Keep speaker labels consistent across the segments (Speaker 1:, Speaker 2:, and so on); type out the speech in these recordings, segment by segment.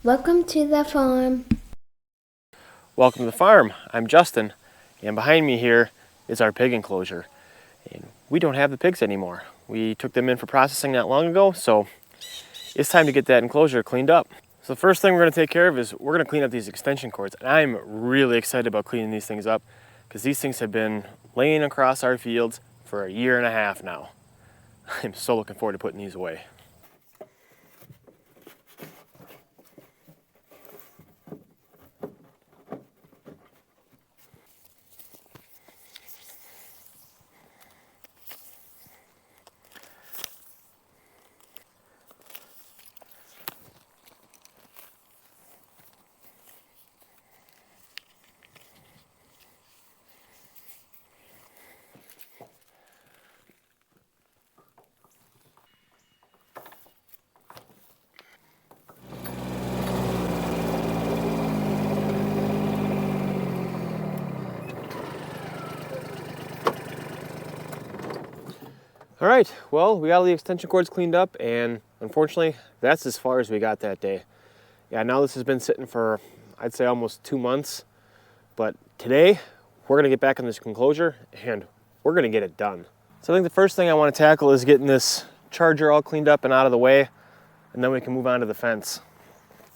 Speaker 1: Welcome to the farm.
Speaker 2: Welcome to the farm. I'm Justin, and behind me here is our pig enclosure. And we don't have the pigs anymore. We took them in for processing not long ago, so it's time to get that enclosure cleaned up. So the first thing we're going to take care of is we're going to clean up these extension cords. And I'm really excited about cleaning these things up because these things have been laying across our fields for a year and a half now. I'm so looking forward to putting these away. All right, well, we got all the extension cords cleaned up, and unfortunately, that's as far as we got that day. Yeah, now this has been sitting for, I'd say, almost 2 months, but today, we're gonna get back in this enclosure, and we're gonna get it done. So I think the first thing I wanna tackle is getting this charger all cleaned up and out of the way, and then we can move on to the fence.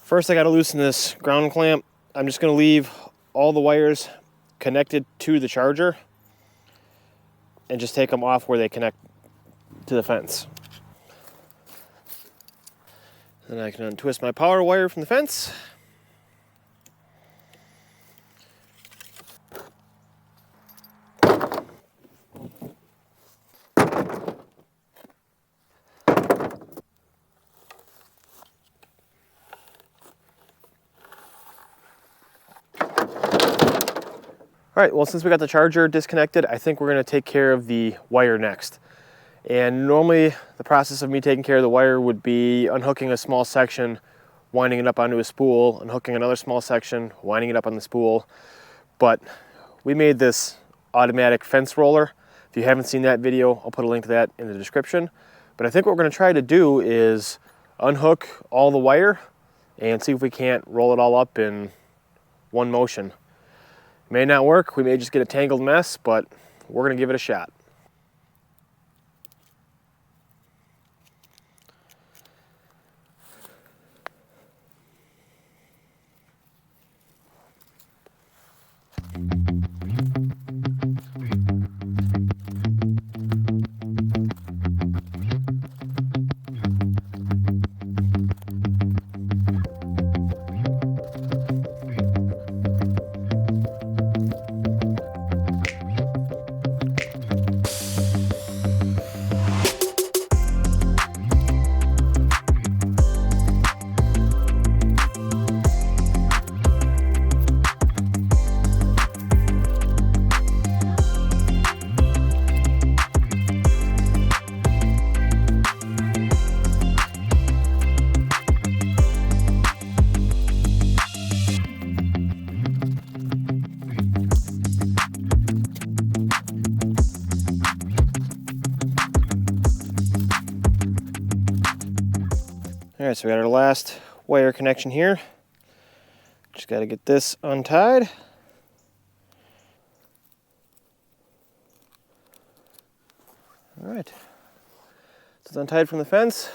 Speaker 2: First, I gotta loosen this ground clamp. I'm just gonna leave all the wires connected to the charger, and just take them off where they connect to the fence. Then I can untwist my power wire from the fence. All right, well, since we got the charger disconnected, I think we're gonna take care of the wire next. And normally the process of me taking care of the wire would be unhooking a small section, winding it up onto a spool, unhooking another small section, winding it up on the spool. But we made this automatic fence roller. If you haven't seen that video, I'll put a link to that in the description. But I think what we're gonna try to do is unhook all the wire and see if we can't roll it all up in one motion. It may not work, we may just get a tangled mess, but we're gonna give it a shot. All right, so we got our last wire connection here. Just got to get this untied. All right, so it's untied from the fence.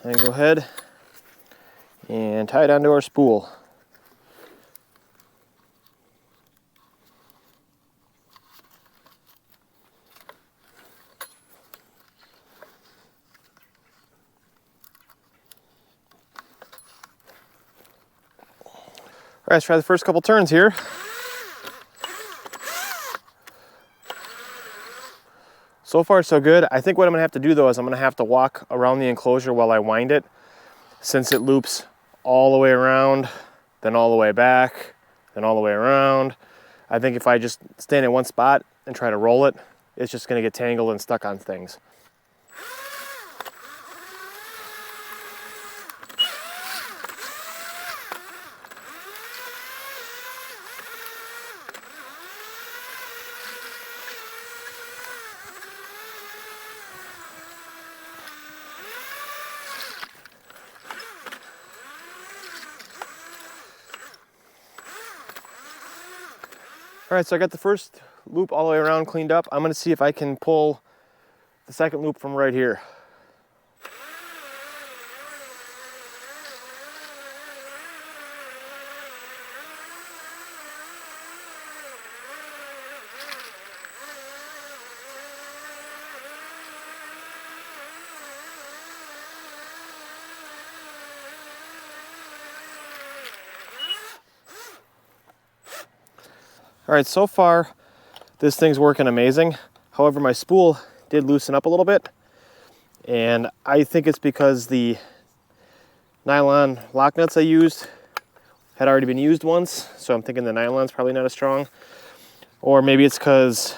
Speaker 2: And go ahead and tie it onto our spool. All right, let's try the first couple turns here. So far, so good. I think what I'm gonna have to do though is I'm gonna have to walk around the enclosure while I wind it, since it loops all the way around, then all the way back, then all the way around. I think if I just stand in one spot and try to roll it, it's just gonna get tangled and stuck on things. All right, so I got the first loop all the way around cleaned up. I'm gonna see if I can pull the second loop from right here. All right, so far this thing's working amazing. However, my spool did loosen up a little bit, and I think it's because the nylon lock nuts I used had already been used once, so I'm thinking the nylon's probably not as strong. Or maybe it's because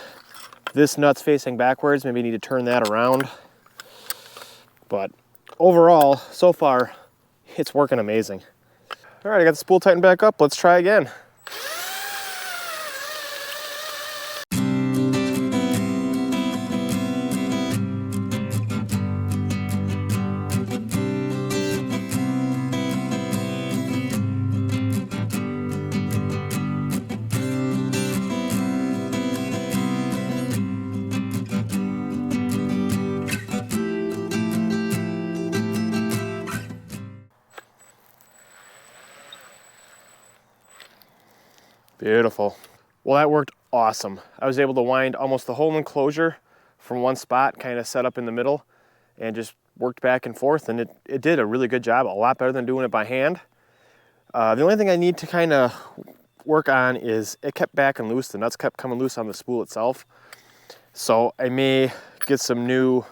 Speaker 2: this nut's facing backwards, maybe I need to turn that around. But overall, so far, it's working amazing. All right, I got the spool tightened back up. Let's try again. Beautiful. Well, that worked awesome. I was able to wind almost the whole enclosure from one spot, kind of set up in the middle, and just worked back and forth, and it did a really good job, a lot better than doing it by hand. The only thing I need to kind of work on is it kept back and loose. The nuts kept coming loose on the spool itself. So I may get some new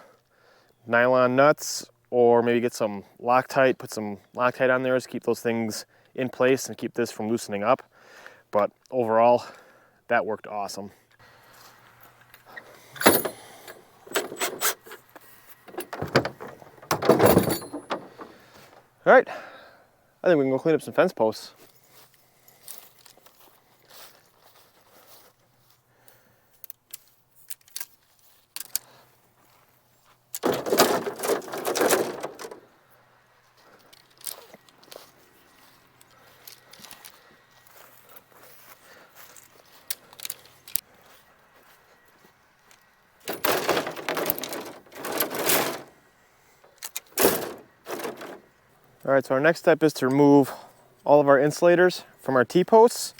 Speaker 2: nylon nuts, or maybe get some Loctite, put some Loctite on there to keep those things in place and keep this from loosening up. But overall, that worked awesome. All right, I think we can go clean up some fence posts. All right, so our next step is to remove all of our insulators from our T-posts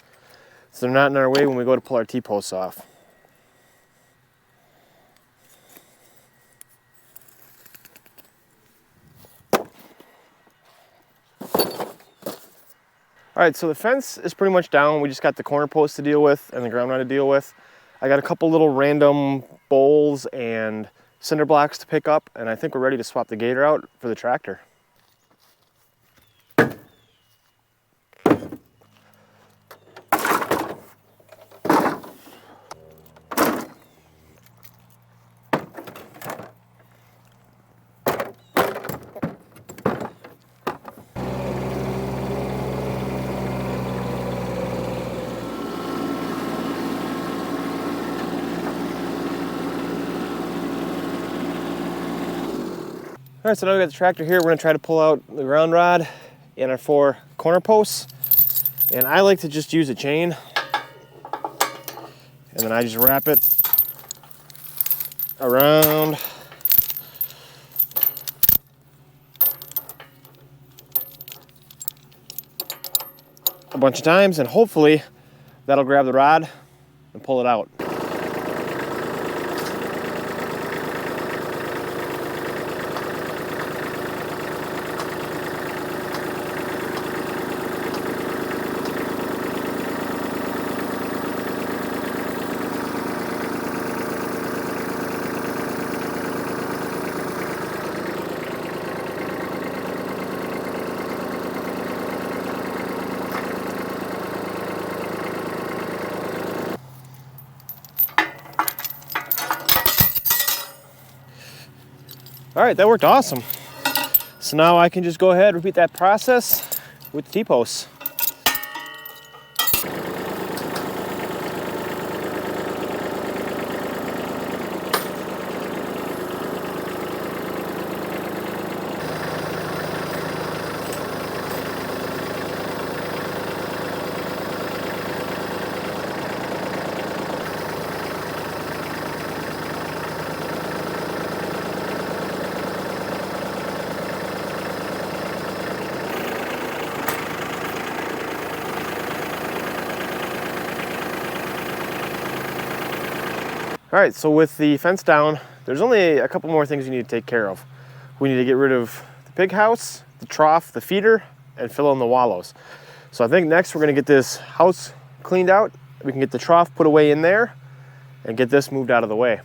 Speaker 2: so they're not in our way when we go to pull our T-posts off. All right, so the fence is pretty much down. We just got the corner post to deal with and the ground rod to deal with. I got a couple little random bowls and cinder blocks to pick up, and I think we're ready to swap the gator out for the tractor. All right, so now we got the tractor here. We're gonna try to pull out the ground rod and our 4 corner posts. And I like to just use a chain, and then I just wrap it around. A bunch of times, and hopefully that'll grab the rod and pull it out. All right, that worked awesome. So now I can just go ahead and repeat that process with the T-posts. All right, so with the fence down, there's only a couple more things you need to take care of. We need to get rid of the pig house, the trough, the feeder, and fill in the wallows. So I think next we're gonna get this house cleaned out. We can get the trough put away in there and get this moved out of the way.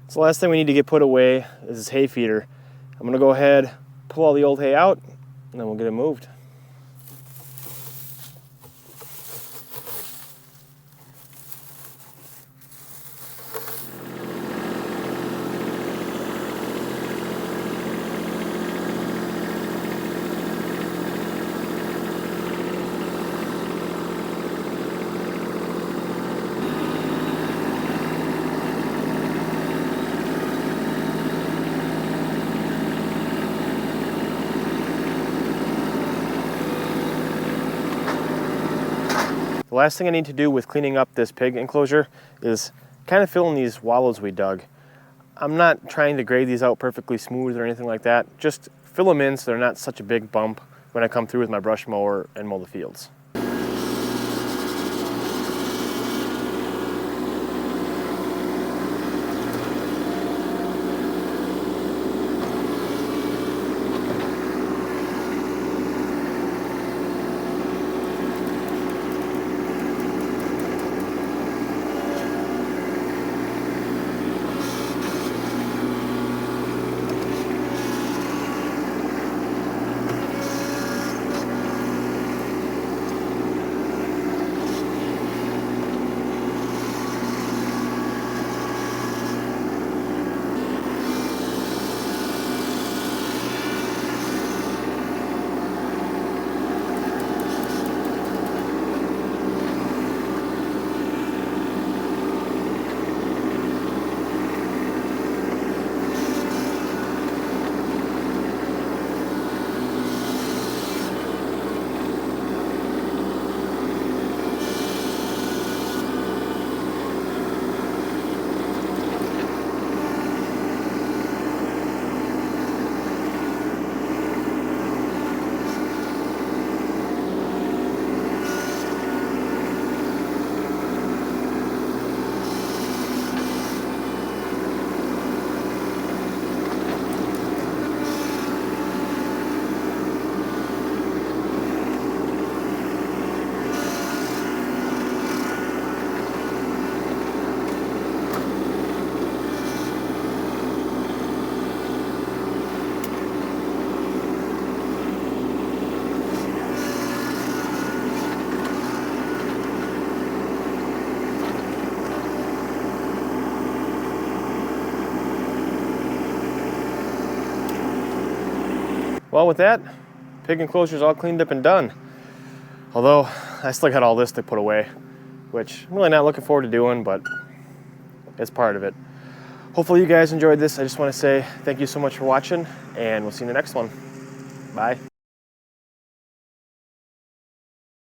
Speaker 2: So the last thing we need to get put away is this hay feeder. I'm gonna go ahead, pull all the old hay out, and then we'll get it moved. The last thing I need to do with cleaning up this pig enclosure is kind of fill in these wallows we dug. I'm not trying to grade these out perfectly smooth or anything like that. Just fill them in so they're not such a big bump when I come through with my brush mower and mow the fields. Well, with that, pig enclosure is all cleaned up and done. Although, I still got all this to put away, which I'm really not looking forward to doing, but it's part of it. Hopefully you guys enjoyed this. I just want to say thank you so much for watching, and we'll see you in the next one. Bye.